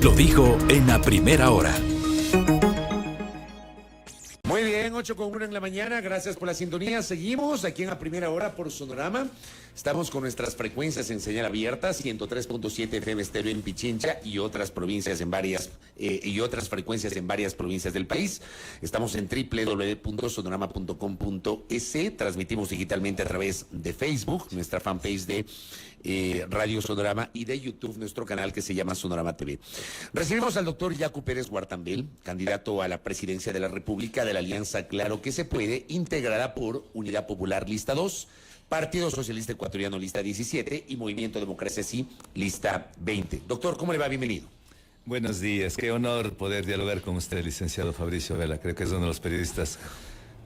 Lo dijo en la primera hora. Muy bien, 8:01 en la mañana, gracias por la sintonía. Seguimos aquí en la primera hora por Sonorama. Estamos con nuestras frecuencias en señal abierta, 103.7 FM estéreo en Pichincha y otras provincias en varias frecuencias en varias provincias del país. Estamos en www.sonorama.com.es. Transmitimos digitalmente a través de Facebook, nuestra fanpage de Radio Sonorama, y de YouTube, nuestro canal que se llama Sonorama TV. Recibimos al doctor Yacu Pérez Guartambel, candidato a la presidencia de la República de la Alianza Claro que se puede, integrada por Unidad Popular Lista 2, Partido Socialista Ecuatoriano Lista 17 y Movimiento Democracia Sí Lista 20. Doctor, ¿cómo le va? Bienvenido. Buenos días, qué honor poder dialogar con usted, licenciado Fabricio Vela. Creo que es uno de los periodistas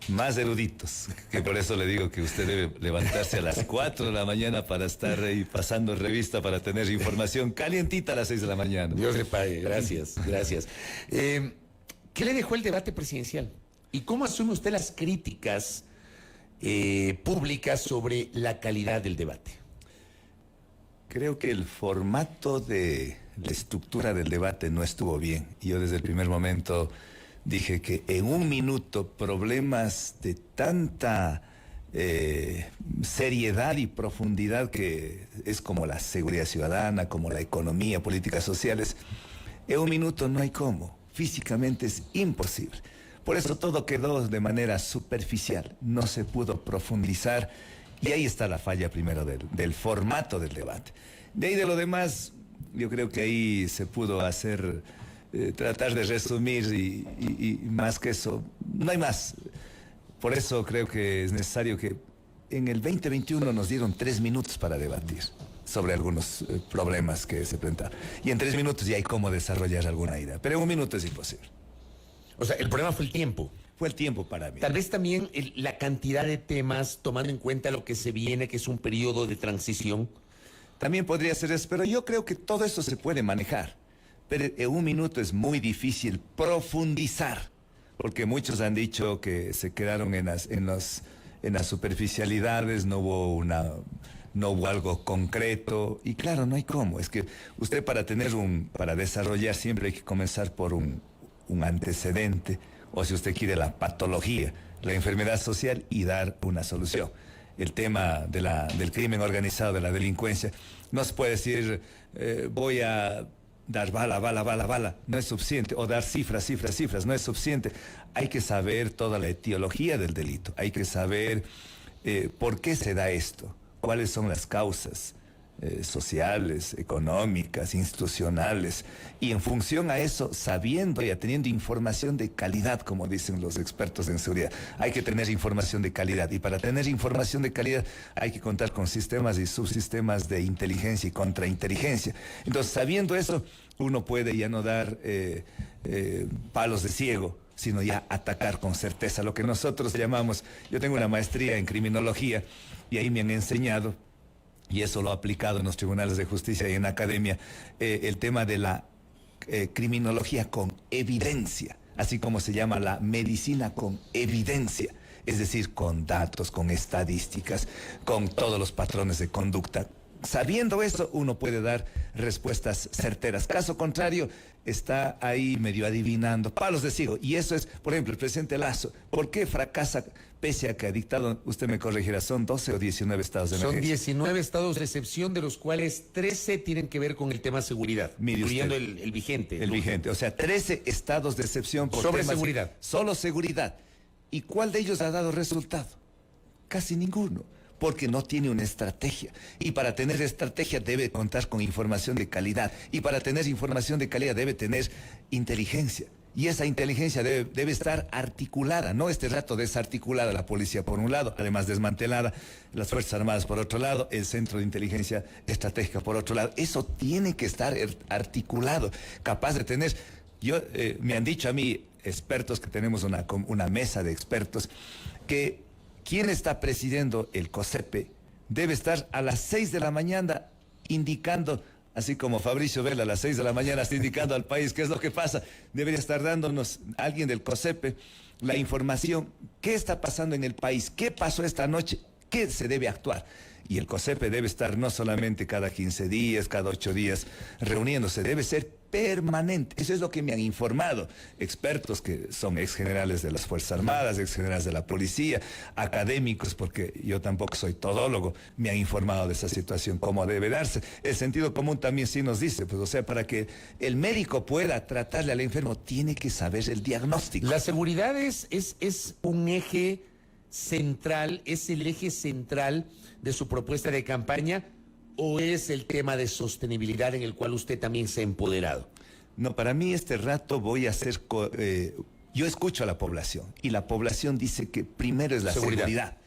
más eruditos, que por eso le digo que usted debe levantarse a las 4 de la mañana para estar ahí pasando revista, para tener información calientita a las 6 de la mañana. Dios le pague, gracias, gracias. ¿Qué le dejó el debate presidencial? ¿Y cómo asume usted las críticas públicas sobre la calidad del debate? Creo que el formato de la estructura del debate no estuvo bien. Yo desde el primer momento dije que en un minuto problemas de tanta seriedad y profundidad que es como la seguridad ciudadana, como la economía, políticas sociales, en un minuto no hay cómo. Físicamente es imposible. Por eso todo quedó de manera superficial, no se pudo profundizar, y ahí está la falla primero del formato del debate. De ahí de lo demás, yo creo que ahí se pudo hacer, tratar de resumir y más que eso, no hay más. Por eso creo que es necesario que en el 2021 nos dieron 3 minutos para debatir sobre algunos problemas que se presentaron. Y en 3 minutos ya hay cómo desarrollar alguna idea, pero en un minuto es imposible. O sea, el problema fue el tiempo. Fue el tiempo para mí. Tal vez también la cantidad de temas, tomando en cuenta lo que se viene, que es un periodo de transición. También podría ser eso, pero yo creo que todo eso se puede manejar. Pero en un minuto es muy difícil profundizar, porque muchos han dicho que se quedaron en las superficialidades, no hubo algo concreto, y claro, no hay cómo. Es que usted para desarrollar siempre hay que comenzar por un antecedente, o si usted quiere la patología, la enfermedad social, y dar una solución. El tema del crimen organizado, de la delincuencia, no se puede decir voy a dar bala, no es suficiente, o dar cifras, no es suficiente. Hay que saber toda la etiología del delito, hay que saber por qué se da esto, cuáles son las causas sociales, económicas, institucionales, y en función a eso, sabiendo y teniendo información de calidad, como dicen los expertos en seguridad. Hay que tener información de calidad, y para tener información de calidad hay que contar con sistemas y subsistemas de inteligencia y contrainteligencia. Entonces, sabiendo eso, uno puede ya no dar palos de ciego, sino ya atacar con certeza, lo que nosotros llamamos, yo tengo una maestría en criminología, y ahí me han enseñado, y eso lo he aplicado en los tribunales de justicia y en academia, el tema de la criminología con evidencia, así como se llama la medicina con evidencia, es decir, con datos, con estadísticas, con todos los patrones de conducta. Sabiendo eso, uno puede dar respuestas certeras. Caso contrario, está ahí medio adivinando, palos de ciego. Y eso es, por ejemplo, el presidente Lasso. ¿Por qué fracasa pese a que ha dictado, usted me corregirá, son 12 o 19 estados de emergencia? Son 19 estados de excepción, de los cuales 13 tienen que ver con el tema seguridad, incluyendo el vigente. El vigente, o sea, 13 estados de excepción por sobre temas, seguridad. Solo seguridad. ¿Y cuál de ellos ha dado resultado? Casi ninguno, porque no tiene una estrategia. Y para tener estrategia debe contar con información de calidad. Y para tener información de calidad debe tener inteligencia. Y esa inteligencia debe estar articulada, no este rato desarticulada, la policía por un lado, además desmantelada, las Fuerzas Armadas por otro lado, el Centro de Inteligencia Estratégica por otro lado. Eso tiene que estar articulado, capaz de tener... me han dicho a mí, expertos, que tenemos una mesa de expertos, que quien está presidiendo el COSEPE debe estar a las 6 de la mañana indicando, así como Fabricio Vela a las 6 de la mañana está indicando al país qué es lo que pasa. Debería estar dándonos alguien del COSEPE la información, qué está pasando en el país, qué pasó esta noche, ¿Qué se debe actuar? Y el COSEPE debe estar no solamente cada 15 días, cada 8 días reuniéndose, debe ser permanente. Eso es lo que me han informado expertos que son ex generales de las Fuerzas Armadas, ex generales de la policía, académicos, porque yo tampoco soy todólogo, me han informado de esa situación, cómo debe darse. El sentido común también sí nos dice, pues, o sea, para que el médico pueda tratarle al enfermo, tiene que saber el diagnóstico. La seguridad es un eje central, es el eje central de su propuesta de campaña, ¿o es el tema de sostenibilidad en el cual usted también se ha empoderado? No, para mí este rato voy a hacer... yo escucho a la población y la población dice que primero es la seguridad.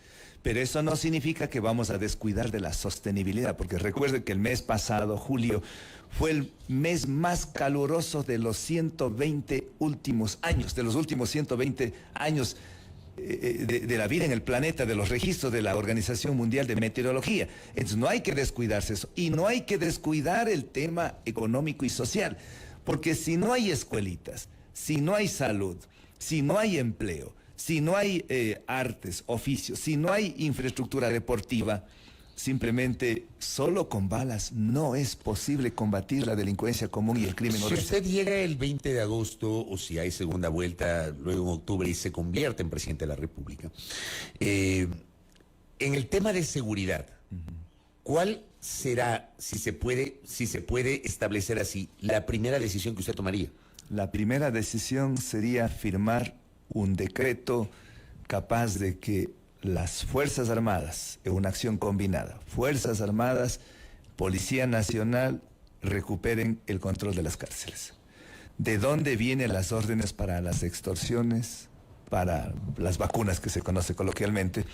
Pero eso no significa que vamos a descuidar de la sostenibilidad, porque recuerde que el mes pasado, julio, fue el mes más caluroso de los 120 últimos años, de los últimos 120 años de la vida en el planeta, de los registros de la Organización Mundial de Meteorología. Entonces no hay que descuidarse eso, y no hay que descuidar el tema económico y social, porque si no hay escuelitas, si no hay salud, si no hay empleo, si no hay artes, oficios, si no hay infraestructura deportiva, simplemente solo con balas no es posible combatir la delincuencia común y el crimen organizado. Si usted llega el 20 de agosto, o si hay segunda vuelta, luego en octubre, y se convierte en presidente de la República, en el tema de seguridad, ¿cuál será, si se puede establecer así, la primera decisión que usted tomaría? La primera decisión sería firmar un decreto capaz de que las Fuerzas Armadas, en una acción combinada, Fuerzas Armadas, Policía Nacional, recuperen el control de las cárceles. ¿De dónde vienen las órdenes para las extorsiones, para las vacunas que se conoce coloquialmente,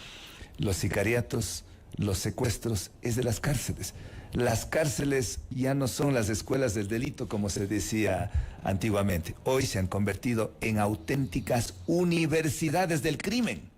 los sicariatos, los secuestros? Es de las cárceles. Las cárceles ya no son las escuelas del delito, como se decía antiguamente. Hoy se han convertido en auténticas universidades del crimen.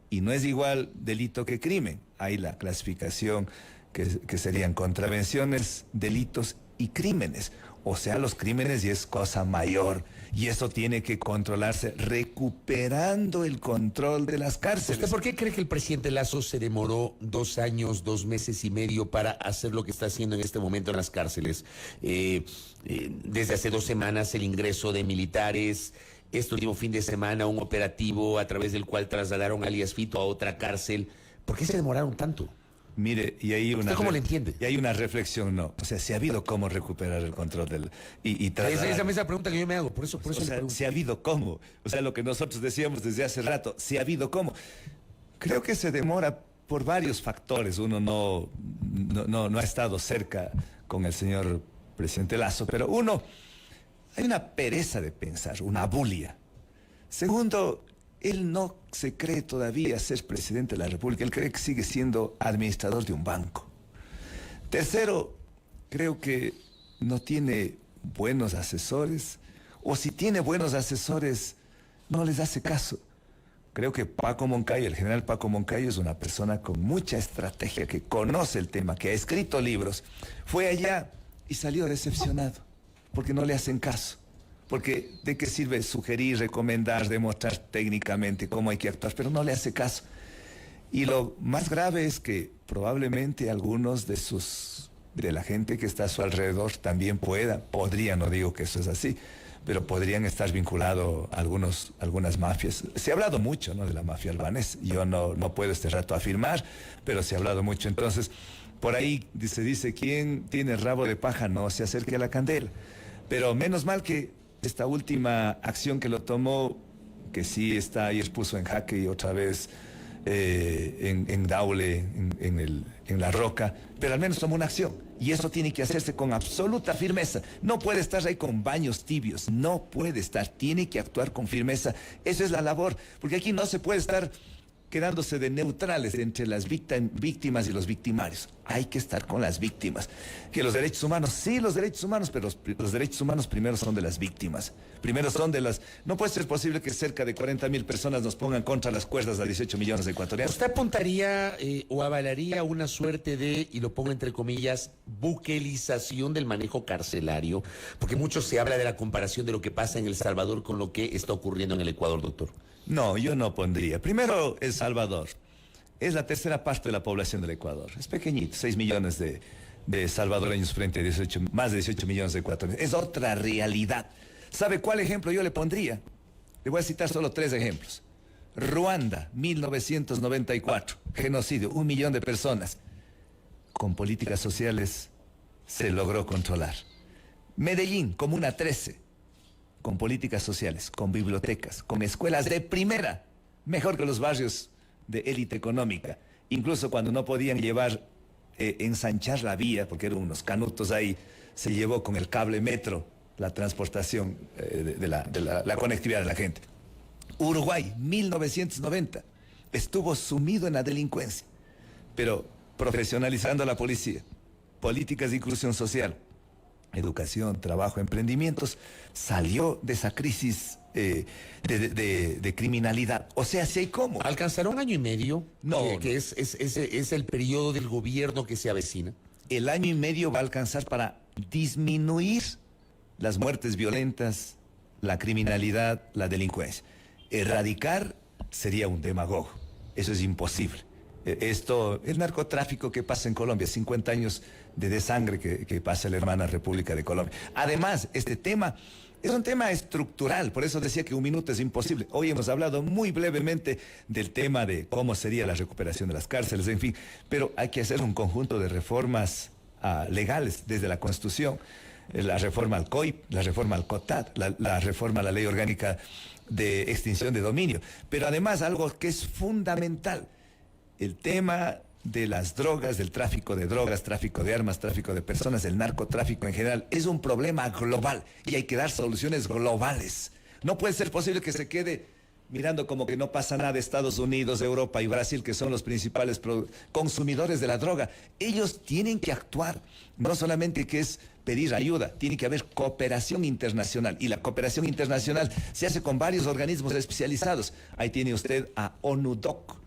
Y no es igual delito que crimen. Hay la clasificación que serían contravenciones, delitos y crímenes. O sea, los crímenes ya es cosa mayor. Y eso tiene que controlarse recuperando el control de las cárceles. ¿Usted por qué cree que el presidente Lasso se demoró 2 años, 2 meses y medio para hacer lo que está haciendo en este momento en las cárceles? Desde hace 2 semanas el ingreso de militares, este último fin de semana un operativo a través del cual trasladaron a Elías Fito a otra cárcel. ¿Por qué se demoraron tanto? Mire, y hay una... ¿Usted cómo le entiende? Y hay una reflexión, no. O sea, si ha habido cómo recuperar el control del... Esa es la pregunta que yo me hago, por eso o sea, si ha habido cómo. O sea, lo que nosotros decíamos desde hace rato, si ha habido cómo. Creo que se demora por varios factores. Uno no ha estado cerca con el señor presidente Lasso, pero uno... Hay una pereza de pensar, una bulia. Segundo, él no se cree todavía ser presidente de la República, él cree que sigue siendo administrador de un banco. Tercero, creo que no tiene buenos asesores, o si tiene buenos asesores, no les hace caso. Creo que Paco Moncayo, el general Paco Moncayo, es una persona con mucha estrategia, que conoce el tema, que ha escrito libros. Fue allá y salió decepcionado, porque no le hacen caso. Porque ¿de qué sirve sugerir, recomendar, demostrar técnicamente cómo hay que actuar? Pero no le hace caso. Y lo más grave es que probablemente algunos de la gente que está a su alrededor también podrían, no digo que eso es así, pero podrían estar vinculados a algunas mafias. Se ha hablado mucho, ¿no?, de la mafia albanesa. Yo no puedo este rato afirmar, pero se ha hablado mucho. Entonces, por ahí se dice, ¿quién tiene rabo de paja? No se acerque a la candela. Pero menos mal que esta última acción que lo tomó, que sí está ayer puso en jaque y otra vez en Daule, en La Roca, pero al menos tomó una acción. Y eso tiene que hacerse con absoluta firmeza. No puede estar ahí con baños tibios, no puede estar, tiene que actuar con firmeza. Esa es la labor, porque aquí no se puede estar quedándose de neutrales entre las víctimas y los victimarios. Hay que estar con las víctimas. Que los derechos humanos, sí, los derechos humanos, pero los derechos humanos primero son de las víctimas. Primero son de las... No puede ser posible que cerca de 40,000 personas nos pongan contra las cuerdas a 18 millones de ecuatorianos. ¿Usted apuntaría o avalaría una suerte de, y lo pongo entre comillas, buquelización del manejo carcelario? Porque mucho se habla de la comparación de lo que pasa en El Salvador con lo que está ocurriendo en el Ecuador, doctor. No, yo no pondría. Primero, El Salvador es la tercera parte de la población del Ecuador. Es pequeñito, 6 millones de salvadoreños frente a más de 18 millones de ecuatorianos. Es otra realidad. ¿Sabe cuál ejemplo yo le pondría? Le voy a citar solo 3 ejemplos. Ruanda, 1994, genocidio, 1 millón de personas. Con políticas sociales se logró controlar. Medellín, Comuna 13, con políticas sociales, con bibliotecas, con escuelas de primera, mejor que los barrios de élite económica. Incluso cuando no podían ensanchar la vía, porque eran unos canutos ahí, se llevó con el cable metro la transportación de la conectividad de la gente. Uruguay, 1990, estuvo sumido en la delincuencia, pero profesionalizando a la policía, políticas de inclusión social, educación, trabajo, emprendimientos, salió de esa crisis de criminalidad. O sea, ¿sí hay cómo? ¿Alcanzará 1 año y medio? No, que es el periodo del gobierno que se avecina. El año y medio va a alcanzar para disminuir las muertes violentas, la criminalidad, la delincuencia. Erradicar sería un demagogo. Eso es imposible. El narcotráfico que pasa en Colombia, 50 años de desangre que pasa en la hermana República de Colombia. Además, este tema es un tema estructural, por eso decía que 1 minuto es imposible. Hoy hemos hablado muy brevemente del tema de cómo sería la recuperación de las cárceles, en fin, pero hay que hacer un conjunto de reformas legales desde la Constitución, la reforma al COIP, la reforma al COTAD, la reforma a la Ley Orgánica de Extinción de Dominio. Pero además algo que es fundamental, el tema de las drogas, del tráfico de drogas, tráfico de armas, tráfico de personas, el narcotráfico en general, es un problema global y hay que dar soluciones globales. No puede ser posible que se quede mirando como que no pasa nada Estados Unidos, Europa y Brasil, que son los principales consumidores de la droga. Ellos tienen que actuar, no solamente que es pedir ayuda, tiene que haber cooperación internacional, y la cooperación internacional se hace con varios organismos especializados. Ahí tiene usted a ONUDOC,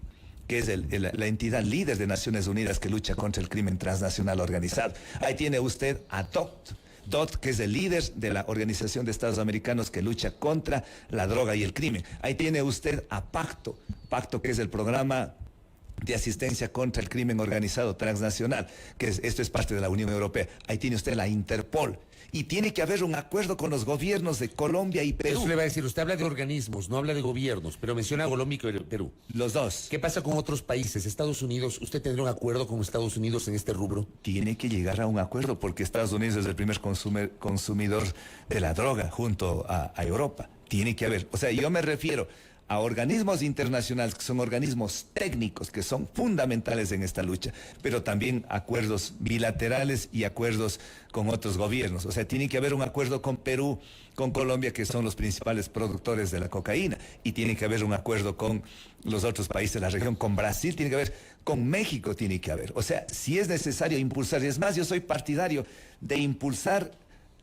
que es la entidad líder de Naciones Unidas que lucha contra el crimen transnacional organizado. Ahí tiene usted a DOT, que es el líder de la Organización de Estados Americanos que lucha contra la droga y el crimen. Ahí tiene usted a Pacto, que es el programa de asistencia contra el crimen organizado transnacional, esto es parte de la Unión Europea. Ahí tiene usted la Interpol. Y tiene que haber un acuerdo con los gobiernos de Colombia y Perú. Eso le va a decir, usted habla de organismos, no habla de gobiernos, pero menciona Colombia y Perú. Los dos. ¿Qué pasa con otros países? Estados Unidos, ¿usted tendrá un acuerdo con Estados Unidos en este rubro? Tiene que llegar a un acuerdo porque Estados Unidos es el primer consumidor de la droga junto a Europa. Tiene que haber, o sea, yo me refiero a organismos internacionales que son organismos técnicos que son fundamentales en esta lucha, pero también acuerdos bilaterales y acuerdos con otros gobiernos. O sea, tiene que haber un acuerdo con Perú, con Colombia, que son los principales productores de la cocaína, y tiene que haber un acuerdo con los otros países de la región, con Brasil tiene que haber, con México tiene que haber. O sea, si es necesario impulsar, y es más, yo soy partidario de impulsar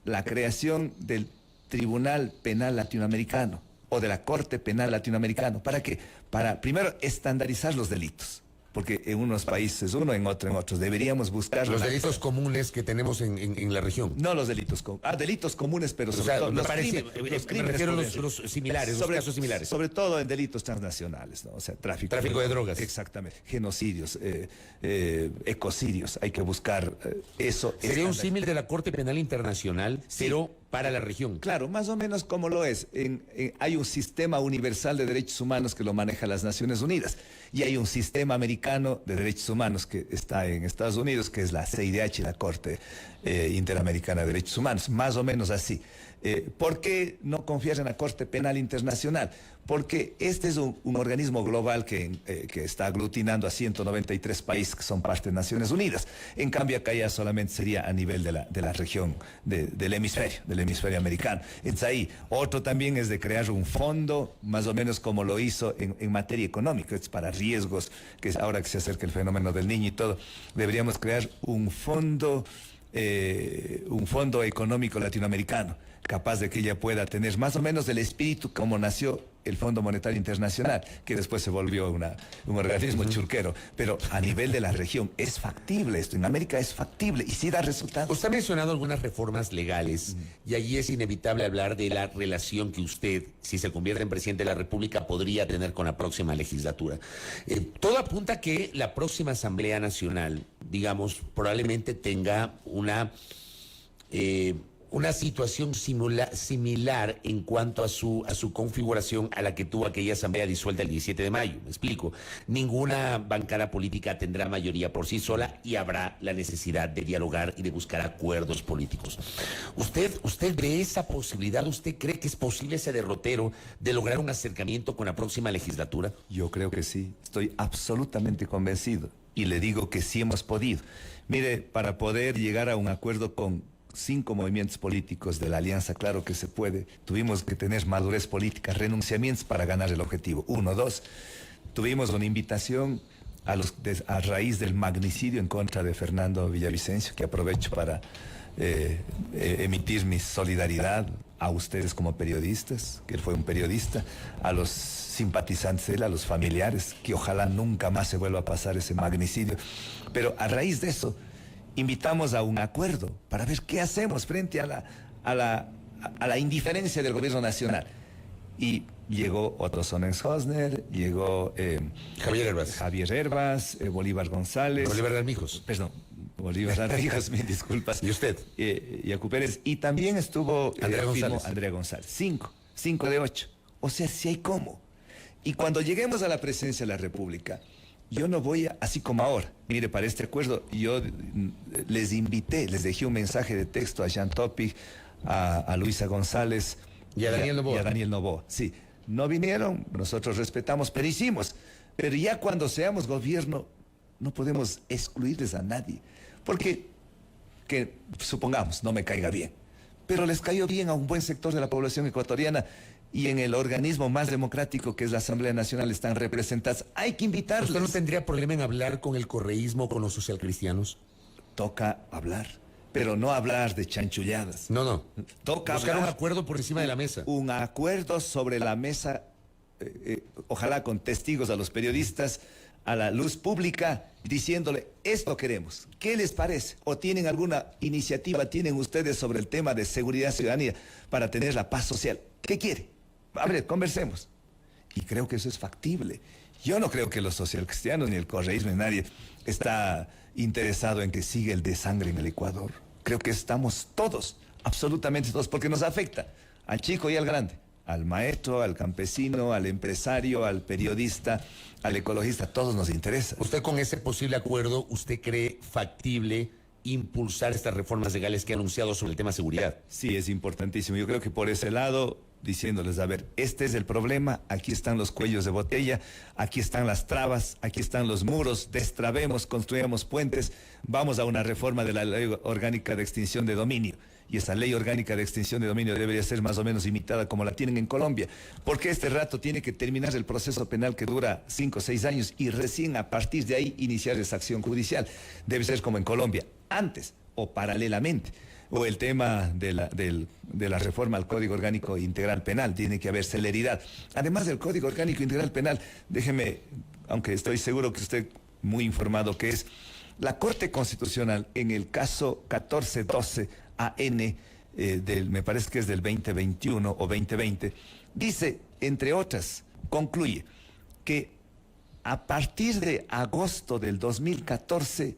la creación del Tribunal Penal Latinoamericano o de la Corte Penal Latinoamericana. ¿Para qué? Para, primero, estandarizar los delitos. Porque en unos países uno, en otros. Deberíamos buscar... Los delitos comunes que tenemos en la región. No los delitos comunes. Delitos comunes, pero sobre todo los crímenes. Me refiero a los similares, los casos similares. Sobre todo en delitos transnacionales, ¿no? O sea, tráfico de drogas. Exactamente. Genocidios, ecocidios. Hay que buscar eso. Sería un símil de la Corte Penal Internacional, sí, pero para la región. Claro, más o menos como lo es. Hay un sistema universal de derechos humanos que lo maneja las Naciones Unidas. Y hay un sistema americano de derechos humanos que está en Estados Unidos, que es la CIDH, la Corte Interamericana de Derechos Humanos. Más o menos así. ¿Por qué no confiar en la Corte Penal Internacional? Porque este es un organismo global que está aglutinando a 193 países que son parte de Naciones Unidas. En cambio, acá ya solamente sería a nivel de la región del hemisferio americano. Entonces ahí, otro también es de crear un fondo, más o menos como lo hizo en materia económica, es para riesgos, que es ahora que se acerca el fenómeno del Niño y todo, deberíamos crear un fondo un fondo económico latinoamericano, capaz de que ella pueda tener más o menos el espíritu como nació el Fondo Monetario Internacional, que después se volvió un organismo churquero. Pero a nivel de la región es factible esto, en América es factible y sí da resultados. Usted ha mencionado algunas reformas legales y allí es inevitable hablar de la relación que usted, si se convierte en presidente de la República, podría tener con la próxima legislatura. Todo apunta a que la próxima Asamblea Nacional, digamos, probablemente tenga una situación similar en cuanto a su configuración a la que tuvo aquella asamblea disuelta el 17 de mayo. Me explico. Ninguna bancada política tendrá mayoría por sí sola y habrá la necesidad de dialogar y de buscar acuerdos políticos. ¿Usted ve esa posibilidad? ¿Usted cree que es posible ese derrotero de lograr un acercamiento con la próxima legislatura? Yo creo que sí. Estoy absolutamente convencido. Y le digo que sí hemos podido. Mire, para poder llegar a un acuerdo con 5 movimientos políticos de la alianza, claro que se puede. Tuvimos que tener madurez política, renunciamientos para ganar el objetivo. 1, 2. Tuvimos una invitación a raíz del magnicidio en contra de Fernando Villavicencio, que aprovecho para emitir mi solidaridad a ustedes como periodistas, que él fue un periodista, a los simpatizantes de él, a los familiares, que ojalá nunca más se vuelva a pasar ese magnicidio. Pero a raíz de eso, invitamos a un acuerdo para ver qué hacemos frente a la indiferencia del gobierno nacional. Y llegó Otto Sonnenhosner, llegó Javier Herbas, Bolívar González. Bolívar Armijos. Perdón, Bolívar Armijos, mil disculpas. ¿Y usted? Yacu Pérez. Y también estuvo Andrea González. 5 de 8. O sea, si hay cómo. Y cuando lleguemos a la presidencia de la República, yo no voy así como ahora. Mire, para este acuerdo yo les invité, les dejé un mensaje de texto a Jean Topic, a Luisa González y a Daniel Noboa. Sí, no vinieron, nosotros respetamos, pero hicimos. Pero ya cuando seamos gobierno, no podemos excluirles a nadie. Porque, que supongamos, no me caiga bien, pero les cayó bien a un buen sector de la población ecuatoriana. Y en el organismo más democrático que es la Asamblea Nacional están representadas. Hay que invitarlos. ¿Usted no tendría problema en hablar con el correísmo, con los socialcristianos? Toca hablar, pero no hablar de chanchulladas. No. Toca buscar hablar, un acuerdo por encima de la mesa. Un acuerdo sobre la mesa, ojalá con testigos a los periodistas, a la luz pública, diciéndole, esto queremos. ¿Qué les parece? ¿O tienen alguna iniciativa, tienen ustedes sobre el tema de seguridad ciudadanía para tener la paz social? ¿Qué quiere? A ver, conversemos. Y creo que eso es factible. Yo no creo que los socialcristianos ni el correísmo ni nadie está interesado en que siga el desangre en el Ecuador. Creo que estamos todos, absolutamente todos, porque nos afecta al chico y al grande, al maestro, al campesino, al empresario, al periodista, al ecologista, todos nos interesa. ¿Usted con ese posible acuerdo, usted cree factible impulsar estas reformas legales que ha anunciado sobre el tema seguridad? Sí, es importantísimo. Yo creo que por ese lado, diciéndoles, a ver, este es el problema, aquí están los cuellos de botella, aquí están las trabas, aquí están los muros, destrabemos, construyamos puentes, vamos a una reforma de la Ley Orgánica de Extinción de Dominio. Y esa Ley Orgánica de Extinción de Dominio debería ser más o menos imitada como la tienen en Colombia, porque este rato tiene que terminar el proceso penal que dura 5 o 6 años y recién a partir de ahí iniciar esa acción judicial. Debe ser como en Colombia, antes o paralelamente. O el tema de la reforma al Código Orgánico Integral Penal, tiene que haber celeridad. Además del Código Orgánico Integral Penal, déjeme, aunque estoy seguro que usted muy informado que es, la Corte Constitucional en el caso 1412 AN, me parece que es del 2021 o 2020, dice, entre otras, concluye que a partir de agosto del 2014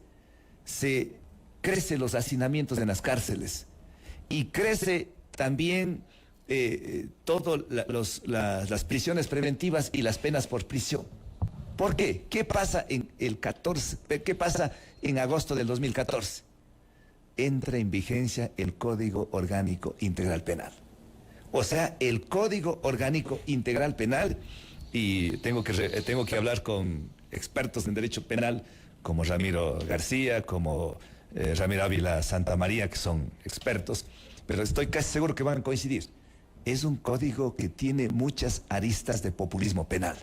se crecen los hacinamientos en las cárceles y crece también las prisiones preventivas y las penas por prisión. ¿Por qué? ¿Qué pasa en el 14? ¿Qué pasa en agosto del 2014? Entra en vigencia el Código Orgánico Integral Penal. O sea, el Código Orgánico Integral Penal, y tengo que hablar con expertos en derecho penal como Ramiro García, como Ramiro Ávila Santa María, que son expertos, pero estoy casi seguro que van a coincidir. Es un código que tiene muchas aristas de populismo penal.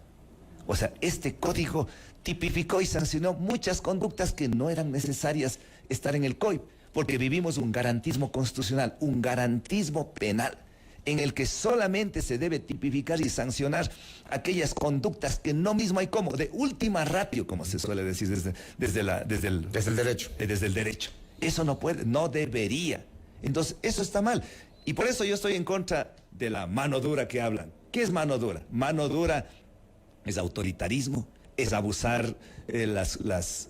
O sea, este código tipificó y sancionó muchas conductas que no eran necesarias estar en el COIP. porque vivimos un garantismo constitucional, un garantismo penal, en el que solamente se debe tipificar y sancionar aquellas conductas que no mismo hay como, de última ratio, como se suele decir desde el derecho. Desde el derecho. Eso no puede, no debería. Entonces, eso está mal. Y por eso yo estoy en contra de la mano dura que hablan. ¿Qué es mano dura? Mano dura es autoritarismo, es abusar las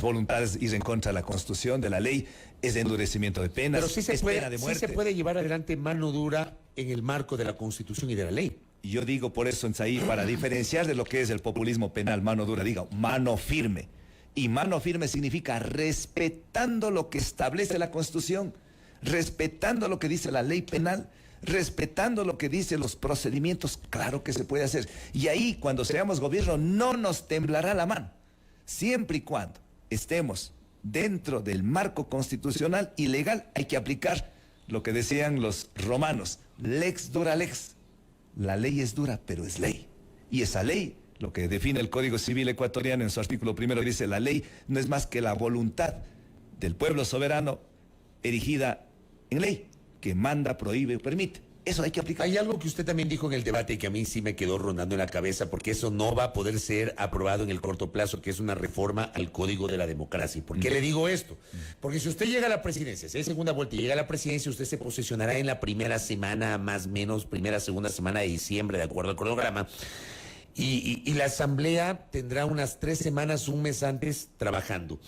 voluntades, ir en contra de la Constitución, de la ley, es endurecimiento de penas, Pero es pena de muerte. sí se puede llevar adelante mano dura en el marco de la Constitución y de la ley. Y yo digo por eso, Saí, para diferenciar de lo que es el populismo penal, mano dura, digo, mano firme. Y mano firme significa respetando lo que establece la Constitución, respetando lo que dice la ley penal, respetando lo que dicen los procedimientos. Claro que se puede hacer. Y ahí, cuando seamos gobierno, no nos temblará la mano, siempre y cuando estemos dentro del marco constitucional y legal. Hay que aplicar lo que decían los romanos, lex dura lex. La ley es dura, pero es ley. Y esa ley, lo que define el Código Civil ecuatoriano en su artículo 1, dice: la ley no es más que la voluntad del pueblo soberano erigida en ley, que manda, prohíbe o permite. Eso hay que aplicar. Hay algo que usted también dijo en el debate y que a mí sí me quedó rondando en la cabeza, porque eso no va a poder ser aprobado en el corto plazo, que es una reforma al Código de la Democracia. ¿Por qué le digo esto? Porque si usted llega a la presidencia, si hay segunda vuelta y llega a la presidencia, usted se posesionará en la primera semana, más o menos, segunda semana de diciembre, de acuerdo al cronograma. Y la Asamblea tendrá unas 3 semanas, un mes antes, trabajando.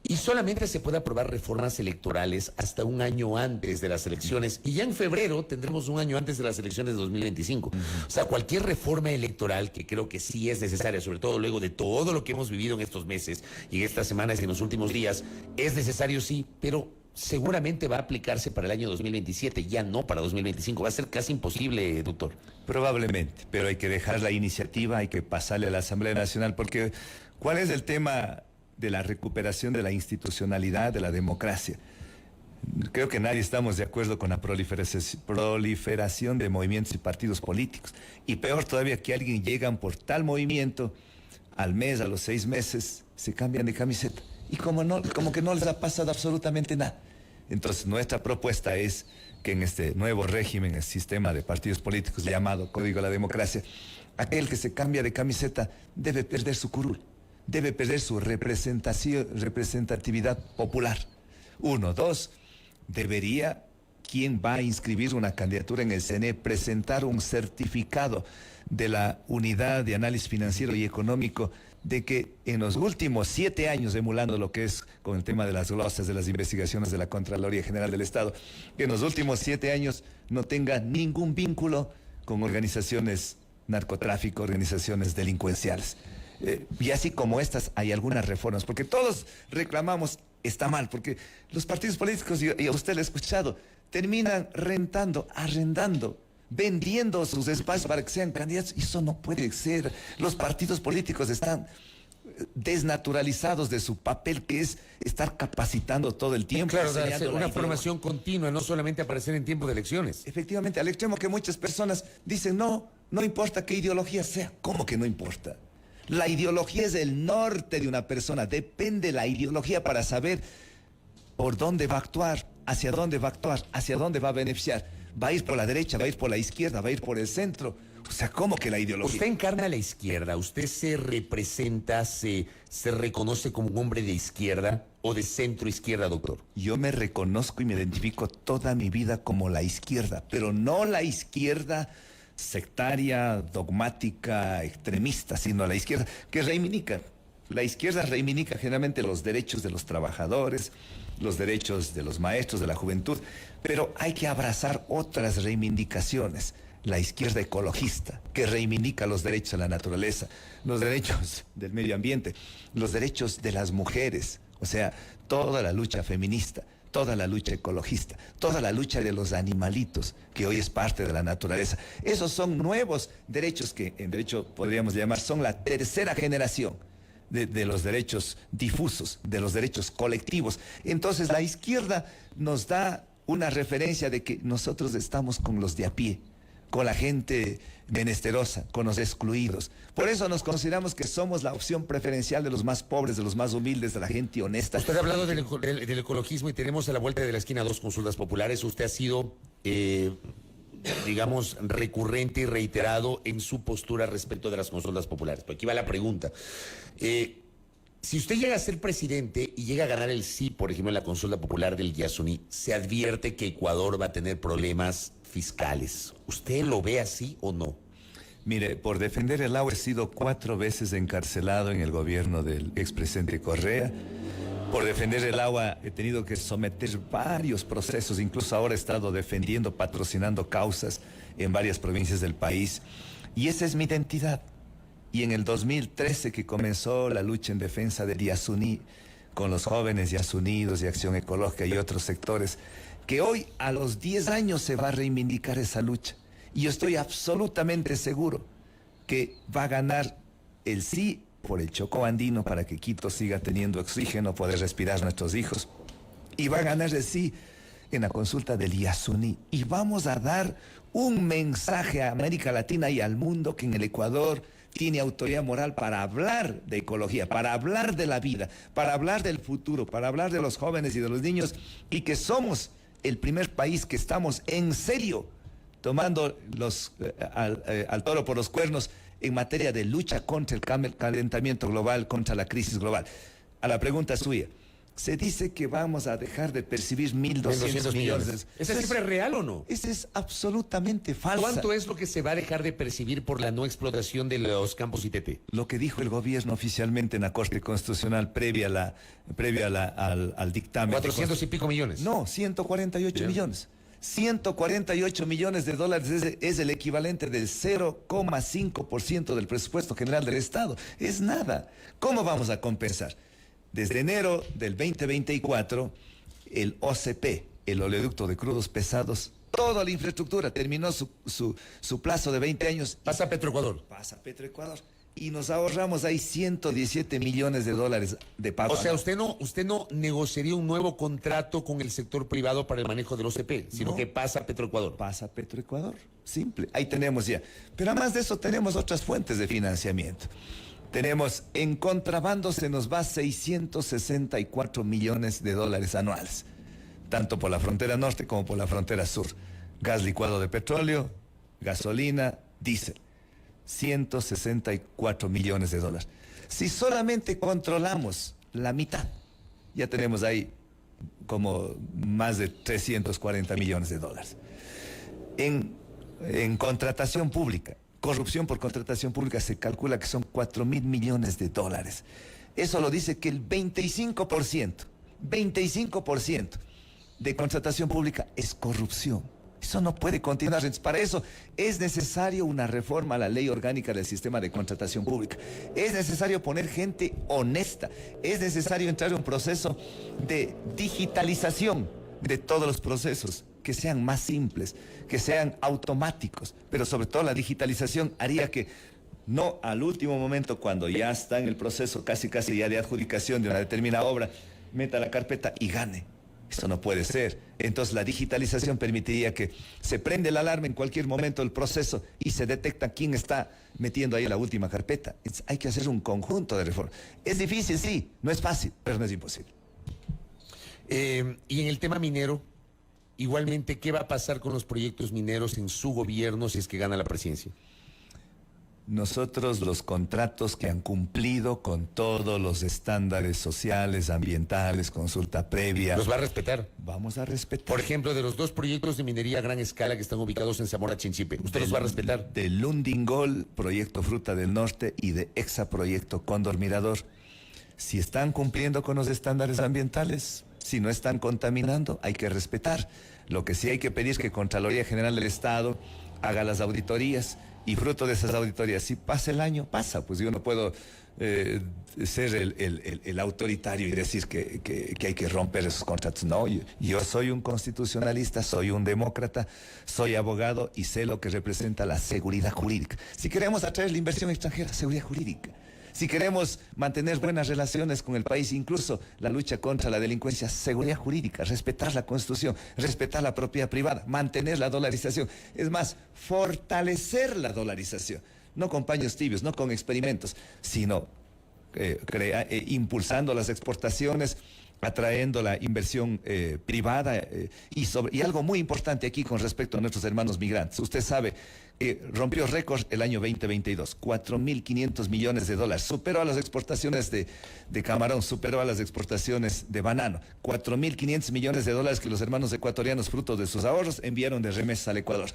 Y solamente se puede aprobar reformas electorales hasta un año antes de las elecciones. Y ya en febrero tendremos un año antes de las elecciones de 2025. O sea, cualquier reforma electoral, que creo que sí es necesaria, sobre todo luego de todo lo que hemos vivido en estos meses y en estas semanas y en los últimos días, es necesario, sí, pero seguramente va a aplicarse para el año 2027, ya no para 2025. Va a ser casi imposible, doctor. Probablemente, pero hay que dejar la iniciativa, hay que pasarle a la Asamblea Nacional, porque ¿cuál es el tema de la recuperación de la institucionalidad, de la democracia? Creo que nadie estamos de acuerdo con la proliferación de movimientos y partidos políticos. Y peor todavía, que alguien llegan por tal movimiento, al mes, a los 6 meses, se cambian de camiseta. Y como que no les ha pasado absolutamente nada. Entonces, nuestra propuesta es que en este nuevo régimen, el sistema de partidos políticos llamado Código de la Democracia, aquel que se cambia de camiseta debe perder su curul, debe perder su representatividad popular. 1, 2, debería quien va a inscribir una candidatura en el CNE presentar un certificado de la Unidad de Análisis Financiero y Económico de que en los últimos 7 años, emulando lo que es con el tema de las glosas, de las investigaciones de la Contraloría General del Estado, que en los últimos 7 años no tenga ningún vínculo con organizaciones narcotráfico, organizaciones delincuenciales. Y así como estas, hay algunas reformas, porque todos reclamamos, está mal, porque los partidos políticos, y a usted lo he escuchado, terminan rentando, arrendando, vendiendo sus espacios para que sean candidatos. Y eso no puede ser. Los partidos políticos están desnaturalizados de su papel, que es estar capacitando todo el tiempo. Claro, una formación continua, no solamente aparecer en tiempo de elecciones. Efectivamente, al extremo que muchas personas dicen, no importa qué ideología sea. ¿Cómo que no importa? La ideología es el norte de una persona. Depende la ideología para saber por dónde va a actuar, hacia dónde va a actuar, hacia dónde va a beneficiar. Va a ir por la derecha, va a ir por la izquierda, va a ir por el centro. O sea, ¿cómo que la ideología? Usted encarna a la izquierda, usted se representa, se reconoce como un hombre de izquierda o de centro izquierda, doctor. Yo me reconozco y me identifico toda mi vida como la izquierda, pero no la izquierda sectaria, dogmática, extremista, sino la izquierda que reivindica. La izquierda reivindica generalmente los derechos de los trabajadores, los derechos de los maestros, de la juventud, pero hay que abrazar otras reivindicaciones. La izquierda ecologista, que reivindica los derechos de la naturaleza, los derechos del medio ambiente, los derechos de las mujeres, o sea, toda la lucha feminista, toda la lucha ecologista, toda la lucha de los animalitos, que hoy es parte de la naturaleza. Esos son nuevos derechos que en derecho podríamos llamar, son la tercera generación de los derechos difusos, de los derechos colectivos. Entonces la izquierda nos da una referencia de que nosotros estamos con los de a pie, con la gente menesterosa, con los excluidos. Por eso nos consideramos que somos la opción preferencial de los más pobres, de los más humildes, de la gente honesta. Usted ha hablado del ecologismo y tenemos a la vuelta de la esquina 2 consultas populares. Usted ha sido, digamos, recurrente y reiterado en su postura respecto de las consultas populares. Pero aquí va la pregunta. Si usted llega a ser presidente y llega a ganar el sí, por ejemplo, en la consulta popular del Yasuní, se advierte que Ecuador va a tener problemas fiscales. ¿Usted lo ve así o no? Mire, por defender el agua he sido 4 veces encarcelado en el gobierno del expresidente Correa. Por defender el agua he tenido que someter varios procesos, incluso ahora he estado defendiendo, patrocinando causas en varias provincias del país. Y esa es mi identidad. Y en el 2013 que comenzó la lucha en defensa del Yasuní, con los jóvenes Yasunidos y Acción Ecológica y otros sectores, que hoy a los 10 años se va a reivindicar esa lucha. Y yo estoy absolutamente seguro que va a ganar el sí por el Chocó andino para que Quito siga teniendo oxígeno, poder respirar nuestros hijos. Y va a ganar el sí en la consulta del Yasuní. Y vamos a dar un mensaje a América Latina y al mundo que en el Ecuador tiene autoridad moral para hablar de ecología, para hablar de la vida, para hablar del futuro, para hablar de los jóvenes y de los niños, y que somos el primer país que estamos en serio tomando al toro por los cuernos en materia de lucha contra el calentamiento global, contra la crisis global. A la pregunta suya, se dice que vamos a dejar de percibir 1.200 millones. ¿Esa cifra es real o no? Esa es absolutamente falsa. ¿Cuánto es lo que se va a dejar de percibir por la no explotación de los campos ITT? Lo que dijo el gobierno oficialmente en la Corte Constitucional previa al dictamen. 400 y pico millones. No, 148 millones. 148 millones de dólares es el equivalente del 0,5% del presupuesto general del Estado. Es nada. ¿Cómo vamos a compensar? Desde enero del 2024, el OCP, el oleoducto de crudos pesados, toda la infraestructura terminó su plazo de 20 años. Pasa a Petroecuador. Pasa a Petroecuador. Y nos ahorramos ahí 117 millones de dólares de pago. O sea, usted no negociaría un nuevo contrato con el sector privado para el manejo del OCP, sino que pasa a Petroecuador. Pasa a Petroecuador. Simple. Ahí tenemos ya. Pero además de eso tenemos otras fuentes de financiamiento. Tenemos, en contrabando se nos va 664 millones de dólares anuales, tanto por la frontera norte como por la frontera sur. Gas licuado de petróleo, gasolina, diésel. 164 millones de dólares. Si solamente controlamos la mitad, ya tenemos ahí como más de 340 millones de dólares. En contratación pública, corrupción por contratación pública, se calcula que son 4.000 millones de dólares. Eso lo dice que el 25% de contratación pública es corrupción. Eso no puede continuar. Para eso es necesario una reforma a la ley orgánica del sistema de contratación pública. Es necesario poner gente honesta. Es necesario entrar en un proceso de digitalización de todos los procesos, que sean más simples, que sean automáticos. Pero sobre todo la digitalización haría que no al último momento, cuando ya está en el proceso casi ya de adjudicación de una determinada obra, meta la carpeta y gane. Esto no puede ser. Entonces la digitalización permitiría que se prende la alarma en cualquier momento del proceso y se detecta quién está metiendo ahí la última carpeta. Hay que hacer un conjunto de reformas. Es difícil, sí, no es fácil, pero no es imposible. Y en el tema minero, igualmente, ¿qué va a pasar con los proyectos mineros en su gobierno si es que gana la presidencia? Nosotros, los contratos que han cumplido con todos los estándares sociales, ambientales, consulta previa, ¿los va a respetar? Vamos a respetar. Por ejemplo, de los 2 proyectos de minería a gran escala que están ubicados en Zamora Chinchipe, ¿usted los va a respetar? De Lundingol, proyecto Fruta del Norte, y de Exa proyecto Cóndor Mirador. Si están cumpliendo con los estándares ambientales, si no están contaminando, hay que respetar. Lo que sí hay que pedir es que Contraloría General del Estado haga las auditorías, y fruto de esas auditorías, si pasa el año, pasa. Pues yo no puedo ser el autoritario y decir que hay que romper esos contratos. No, yo soy un constitucionalista, soy un demócrata, soy abogado y sé lo que representa la seguridad jurídica. Si queremos atraer la inversión extranjera, seguridad jurídica. Si queremos mantener buenas relaciones con el país, incluso la lucha contra la delincuencia, seguridad jurídica, respetar la Constitución, respetar la propiedad privada, mantener la dolarización. Es más, fortalecer la dolarización. No con paños tibios, no con experimentos, sino impulsando las exportaciones, atrayendo la inversión privada y algo muy importante aquí con respecto a nuestros hermanos migrantes. Usted sabe que rompió récord el año 2022, 4.500 millones de dólares, superó a las exportaciones de camarón, superó a las exportaciones de banano, 4.500 millones de dólares que los hermanos ecuatorianos, fruto de sus ahorros, enviaron de remesas al Ecuador.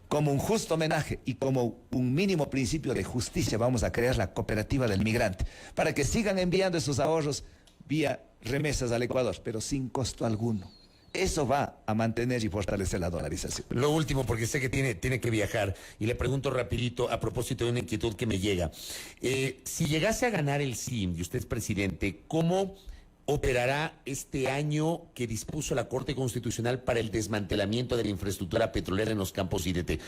Como un justo homenaje y como un mínimo principio de justicia, vamos a crear la cooperativa del migrante, para que sigan enviando esos ahorros vía remesas al Ecuador, pero sin costo alguno. Eso va a mantener y fortalecer la dolarización. Lo último, porque sé que tiene que viajar, y le pregunto rapidito a propósito de una inquietud que me llega. Si llegase a ganar el SIM y usted es presidente, ¿cómo operará este año que dispuso la Corte Constitucional para el desmantelamiento de la infraestructura petrolera en los campos IDT?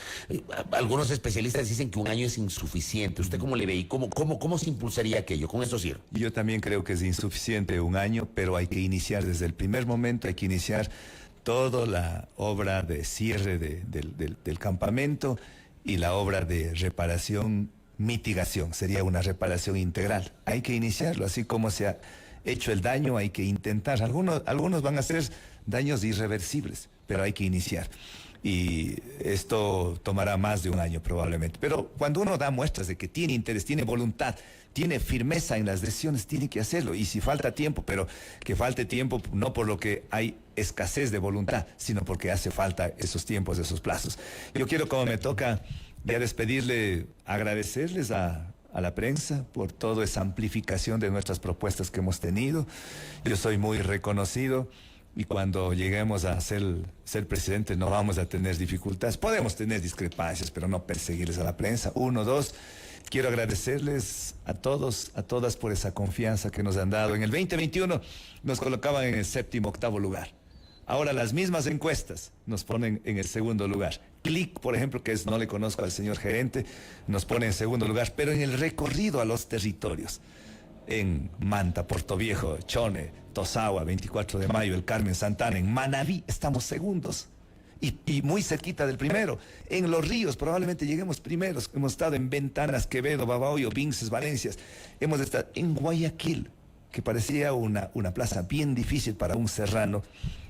Algunos especialistas dicen que un año es insuficiente. ¿Usted cómo le ve y cómo se impulsaría aquello? Con eso cierro. Yo también creo que es insuficiente un año, pero hay que iniciar desde el primer momento, hay que iniciar toda la obra de cierre del campamento y la obra de reparación, mitigación. Sería una reparación integral. Hay que iniciarlo, así como se ha hecho el daño, hay que intentar. Algunos van a ser daños irreversibles, pero hay que iniciar. Y esto tomará más de un año probablemente. Pero cuando uno da muestras de que tiene interés, tiene voluntad, tiene firmeza en las decisiones, tiene que hacerlo. Y si falta tiempo, pero que falte tiempo no por lo que hay escasez de voluntad, sino porque hace falta esos tiempos, esos plazos. Yo quiero, como me toca ya despedirle, agradecerles a la prensa por toda esa amplificación de nuestras propuestas que hemos tenido. Yo soy muy reconocido y cuando lleguemos a ser presidente no vamos a tener dificultades. Podemos tener discrepancias, pero no perseguirles a la prensa. 1, 2, quiero agradecerles a todos, a todas por esa confianza que nos han dado. En el 2021 nos colocaban en el 7º, 8º lugar. Ahora las mismas encuestas nos ponen en el 2º lugar. Clic, por ejemplo, que no le conozco al señor gerente, nos pone en 2º lugar, pero en el recorrido a los territorios, en Manta, Portoviejo, Chone, Tosagua, 24 de Mayo, El Carmen, Santana, en Manabí, estamos segundos y muy cerquita del primero. En Los Ríos probablemente lleguemos primeros. Hemos estado en Ventanas, Quevedo, Babahoyo, Vinces, Valencias. Hemos estado en Guayaquil, que parecía una plaza bien difícil para un serrano.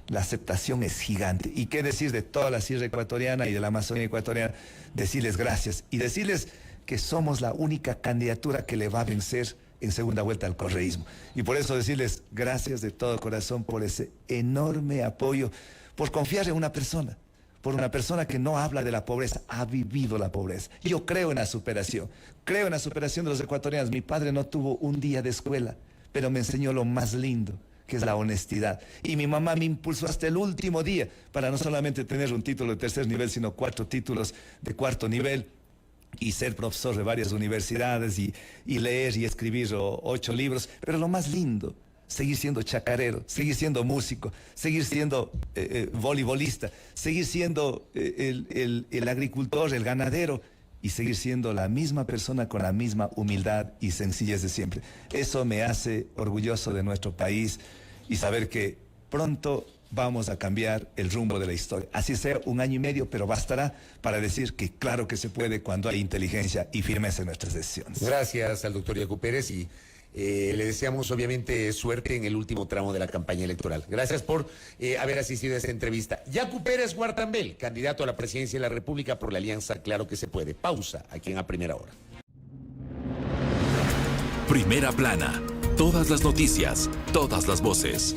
La aceptación es gigante. ¿Y qué decir de toda la Sierra Ecuatoriana y de la Amazonía ecuatoriana? Decirles gracias y decirles que somos la única candidatura que le va a vencer en segunda vuelta al correísmo. Y por eso decirles gracias de todo corazón por ese enorme apoyo, por confiar en una persona, por una persona que no habla de la pobreza, ha vivido la pobreza. Yo creo en la superación de los ecuatorianos. Mi padre no tuvo un día de escuela, pero me enseñó lo más lindo, que es la honestidad. Y mi mamá me impulsó hasta el último día para no solamente tener un título de 3er nivel, sino 4 títulos de 4º nivel y ser profesor de varias universidades y leer y escribir 8 libros. Pero lo más lindo, seguir siendo chacarero, seguir siendo músico, seguir siendo voleibolista, seguir siendo el agricultor, el ganadero, y seguir siendo la misma persona con la misma humildad y sencillez de siempre. Eso me hace orgulloso de nuestro país y saber que pronto vamos a cambiar el rumbo de la historia. Así sea 1 año y medio, pero bastará para decir que claro que se puede cuando hay inteligencia y firmeza en nuestras decisiones. Gracias al doctor Yacu Pérez y le deseamos obviamente suerte en el último tramo de la campaña electoral. Gracias por haber asistido a esta entrevista. Yacu Pérez Guartambel, candidato a la presidencia de la República por la Alianza Claro que se puede. Pausa aquí en A Primera Hora. Primera plana. Todas las noticias, todas las voces.